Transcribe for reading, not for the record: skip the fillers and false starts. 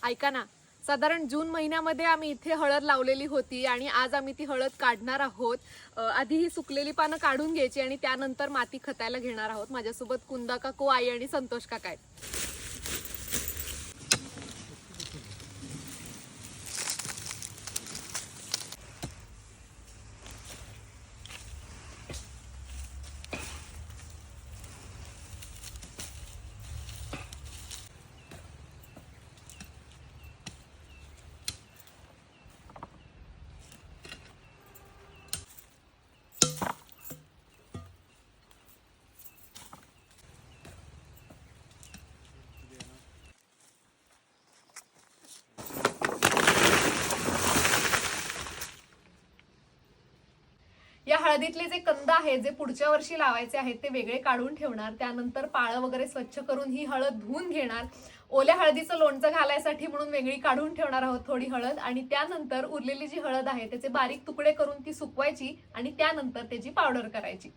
ऐका ना, साधारण जून महिन्यामध्ये आम्ही इथे हळद लावलेली होती आणि आज आम्ही ती हळद काढणार आहोत. आधी ही सुकलेली पानं काढून घ्यायची आणि त्यानंतर माती खतायला घेणार आहोत. माझ्यासोबत कुंदा काकू, आई आणि संतोष काका आहेत. या हळदीतले जे कंद आहेत जे पुढच्या वर्षी लावायचे आहेत ते वेगळे काढून ठेवणार. त्यानंतर पाळं वगैरे स्वच्छ करून ही हळद धुवून घेणार. ओल्या हळदीचं लोणचं घालायसाठी म्हणून वेगळी काढून ठेवणार आहोत थोडी हळद. आणि त्यानंतर उरलेली जी हळद आहे त्याचे बारीक तुकडे करून ती सुकवायची आणि त्यानंतर त्याची पावडर करायची.